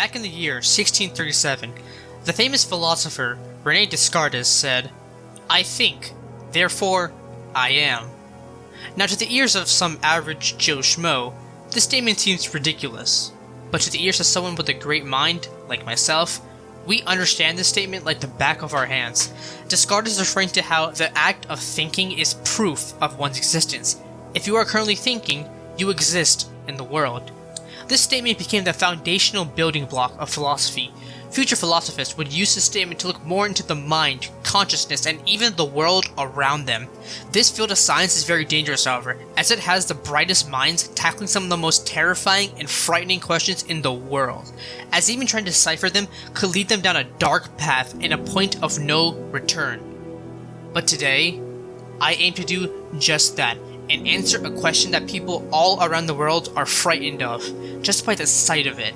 Back in the year 1637, the famous philosopher René Descartes said, "I think, therefore I am." Now to the ears of some average Joe Schmo, this statement seems ridiculous. But to the ears of someone with a great mind, like myself, we understand this statement like the back of our hands. Descartes is referring to how the act of thinking is proof of one's existence. If you are currently thinking, you exist in the world. This statement became the foundational building block of philosophy. Future philosophers would use this statement to look more into the mind, consciousness, and even the world around them. This field of science is very dangerous, however, as it has the brightest minds tackling some of the most terrifying and frightening questions in the world, as even trying to decipher them could lead them down a dark path and a point of no return. But today, I aim to do just that, and answer a question that people all around the world are frightened of, just by the sight of it.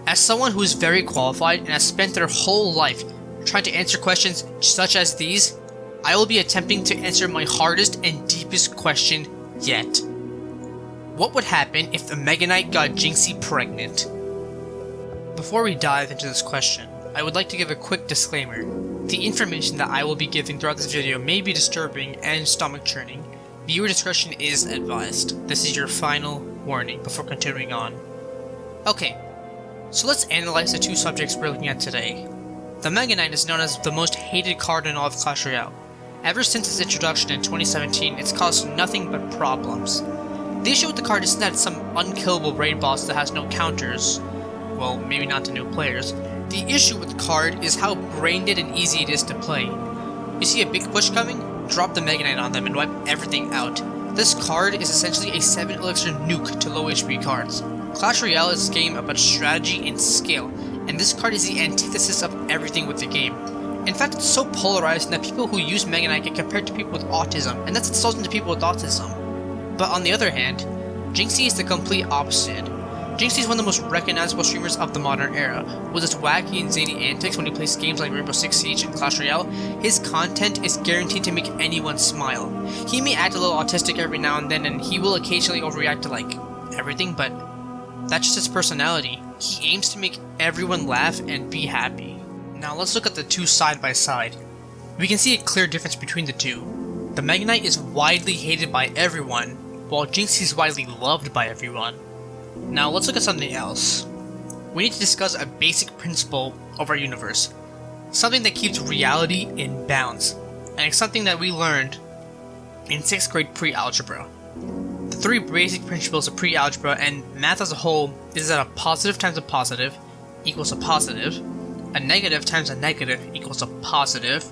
As someone who is very qualified and has spent their whole life trying to answer questions such as these, I will be attempting to answer my hardest and deepest question yet. What would happen if the Megaknight got Jynxzi pregnant? Before we dive into this question, I would like to give a quick disclaimer. The information that I will be giving throughout this video may be disturbing and stomach churning. Viewer discretion is advised. This is your final warning before continuing on. Okay. So let's analyze the two subjects we're looking at today. The Megaknight is known as the most hated card in all of Clash Royale. Ever since its introduction in 2017, it's caused nothing but problems. The issue with the card isn't that it's some unkillable raid boss that has no counters. Well, maybe not to new players. The issue with the card is how brain dead and easy it is to play. You see a big push coming? Drop the Megaknight on them and wipe everything out. This card is essentially a 7 elixir nuke to low HP cards. Clash Royale is a game about strategy and skill, and this card is the antithesis of everything with the game. In fact, it's so polarizing that people who use Megaknight get compared to people with autism, and that's insulting to people with autism. But on the other hand, Jynxzi is the complete opposite. Jynxzi is one of the most recognizable streamers of the modern era. With his wacky and zany antics when he plays games like Rainbow Six Siege and Clash Royale, his content is guaranteed to make anyone smile. He may act a little autistic every now and then, and he will occasionally overreact to like everything, but that's just his personality. He aims to make everyone laugh and be happy. Now let's look at the two side by side. We can see a clear difference between the two. The Megaknight is widely hated by everyone, while Jynxzi is widely loved by everyone. Now let's look at something else. We need to discuss a basic principle of our universe. Something that keeps reality in bounds. And it's something that we learned in 6th grade pre-algebra. The three basic principles of pre-algebra and math as a whole is that a positive times a positive equals a positive, a negative times a negative equals a positive,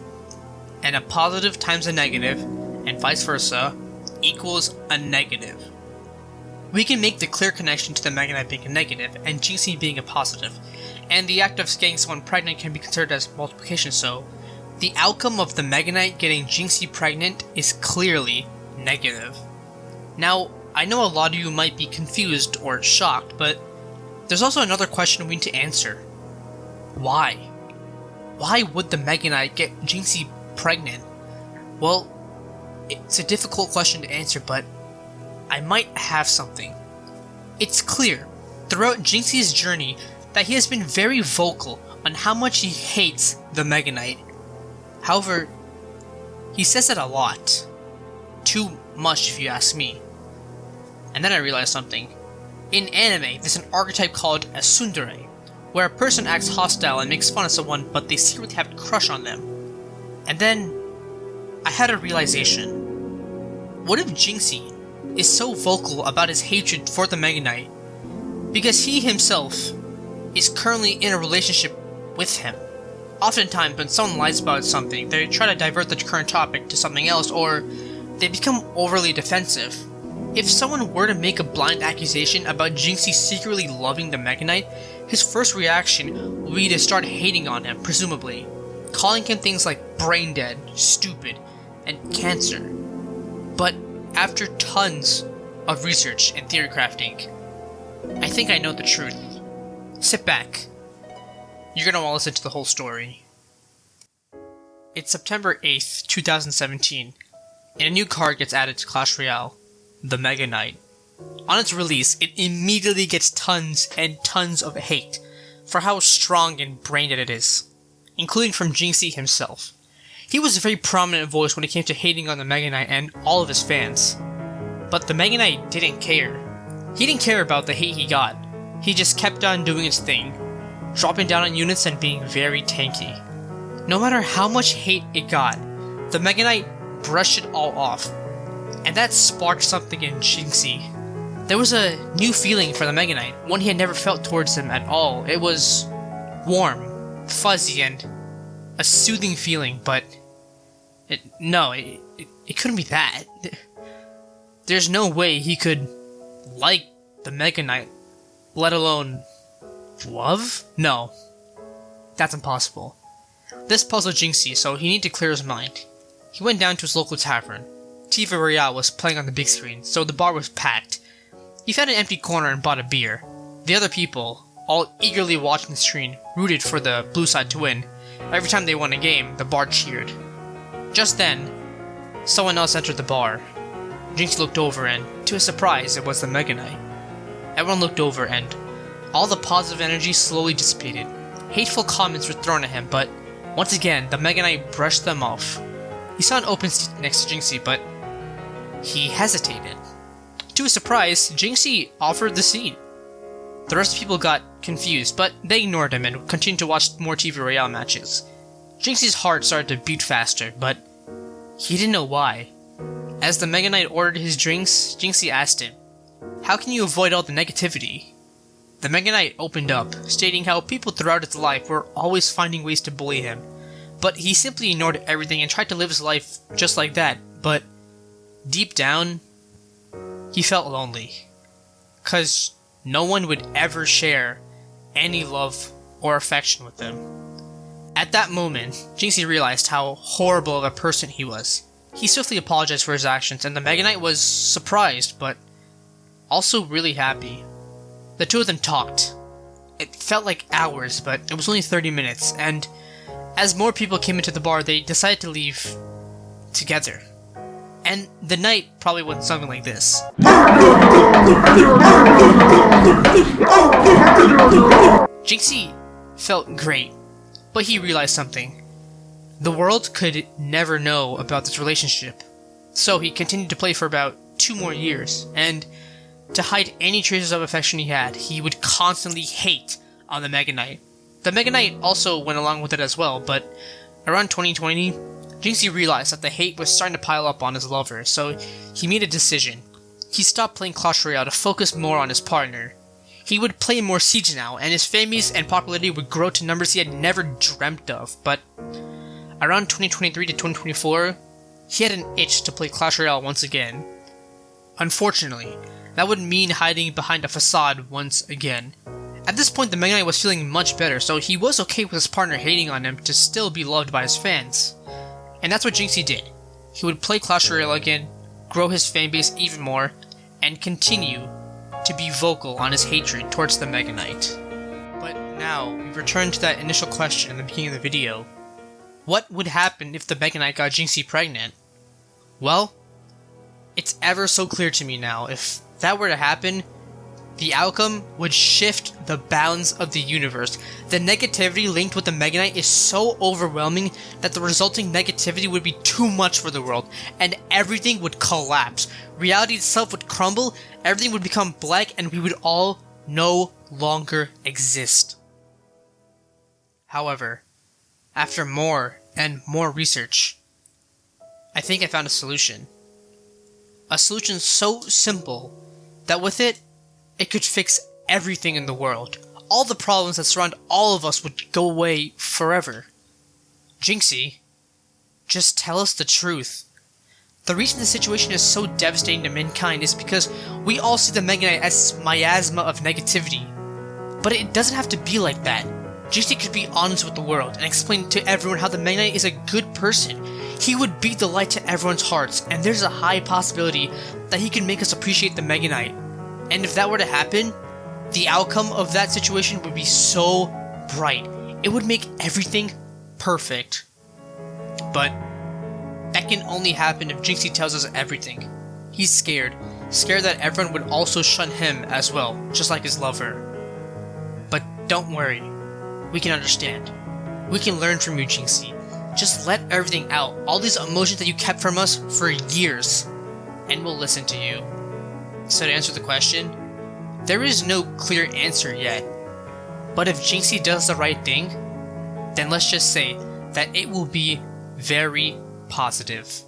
and a positive times a negative, and vice versa, equals a negative. We can make the clear connection to the Megaknight being a negative and Jynxzi being a positive, and the act of getting someone pregnant can be considered as multiplication, so the outcome of the Megaknight getting Jynxzi pregnant is clearly negative. Now, I know a lot of you might be confused or shocked, but there's also another question we need to answer. Why? Why would the Megaknight get Jynxzi pregnant? Well, it's a difficult question to answer, but I might have something. It's clear, throughout Jynxzi's journey, that he has been very vocal on how much he hates the Megaknight. However, he says it a lot. Too much if you ask me. And then I realized something. In anime, there's an archetype called a tsundere, where a person acts hostile and makes fun of someone but they secretly have a crush on them. And then, I had a realization. What if Jynxzi is so vocal about his hatred for the Megaknight because he himself is currently in a relationship with him? Oftentimes, when someone lies about something, they try to divert the current topic to something else, or they become overly defensive. If someone were to make a blind accusation about Jynxzi secretly loving the Megaknight, his first reaction would be to start hating on him, presumably, calling him things like brain dead, stupid, and cancer. But after tons of research and theory crafting, I think I know the truth. Sit back. You're gonna want to listen to the whole story. It's September 8th, 2017, and a new card gets added to Clash Royale, the Megaknight. On its release, it immediately gets tons and tons of hate. for how strong and brain dead it is, including from Jynxzi himself. He was a very prominent voice when it came to hating on the Megaknight and all of his fans. But the Megaknight didn't care. He didn't care about the hate he got. He just kept on doing his thing, dropping down on units and being very tanky. No matter how much hate it got, the Megaknight brushed it all off, and that sparked something in Jynxzi. There was a new feeling for the Megaknight, one he had never felt towards him at all. It was warm, fuzzy, and a soothing feeling, but it couldn't be that. There's no way he could like the Megaknight, let alone love? No, that's impossible. This puzzled Jynxzi, so he needed to clear his mind. He went down to his local tavern. TV Royale was playing on the big screen, so the bar was packed. He found an empty corner and bought a beer. The other people, all eagerly watching the screen, rooted for the blue side to win. Every time they won a game, the bar cheered. Just then, someone else entered the bar. Jynxzi looked over and, to his surprise, it was the Megaknight. Everyone looked over and all the positive energy slowly dissipated. Hateful comments were thrown at him, but once again, the Megaknight brushed them off. He saw an open seat next to Jynxzi, but he hesitated. To his surprise, Jynxzi offered the seat. The rest of the people got confused, but they ignored him and continued to watch more TV Royale matches. Jynxzi's heart started to beat faster, but he didn't know why. As the Megaknight ordered his drinks, Jynxzi asked him, "How can you avoid all the negativity?" The Megaknight opened up, stating how people throughout his life were always finding ways to bully him, but he simply ignored everything and tried to live his life just like that. But deep down, he felt lonely, 'cause no one would ever share any love or affection with him. At that moment, Jynxzi realized how horrible of a person he was. He swiftly apologized for his actions, and the Megaknight was surprised, but also really happy. The two of them talked. It felt like hours, but it was only 30 minutes, and as more people came into the bar, they decided to leave together. And the night probably went something like this. Jynxzi felt great, but he realized something. The world could never know about this relationship, so he continued to play for about 2 more years, and to hide any traces of affection he had, he would constantly hate on the Megaknight. The Megaknight also went along with it as well, but around 2020, Jynxzi realized that the hate was starting to pile up on his lover, so he made a decision. He stopped playing Clash Royale to focus more on his partner. He would play more Siege now, and his fame base and popularity would grow to numbers he had never dreamt of, but around 2023 to 2024, he had an itch to play Clash Royale once again. Unfortunately, that would mean hiding behind a facade once again. At this point, the Megaknight was feeling much better, so he was okay with his partner hating on him to still be loved by his fans. And that's what Jynxzi did. He would play Clash Royale again, grow his fanbase even more, and continue to be vocal on his hatred towards the Megaknight. But now, we return to that initial question in the beginning of the video. What would happen if the Megaknight got Jynxzi pregnant? Well, it's ever so clear to me now. If that were to happen, the outcome would shift the bounds of the universe. The negativity linked with the Megaknight is so overwhelming that the resulting negativity would be too much for the world, and everything would collapse. Reality itself would crumble, everything would become black, and we would all no longer exist. However, after more and more research, I think I found a solution. A solution so simple that with it, it could fix everything in the world. All the problems that surround all of us would go away forever. Jynxzi, just tell us the truth. The reason the situation is so devastating to mankind is because we all see the Megaknight as miasma of negativity. But it doesn't have to be like that. Jynxzi could be honest with the world and explain to everyone how the Megaknight is a good person. He would be the light to everyone's hearts, and there's a high possibility that he can make us appreciate the Megaknight. And if that were to happen, the outcome of that situation would be so bright. It would make everything perfect. But that can only happen if Jynxzi tells us everything. He's scared that everyone would also shun him as well, just like his lover. But don't worry, we can understand. We can learn from you, Jynxzi. Just let everything out, all these emotions that you kept from us for years, and we'll listen to you. So to answer the question, there is no clear answer yet. But if Jynxzi does the right thing, then let's just say that it will be very positive.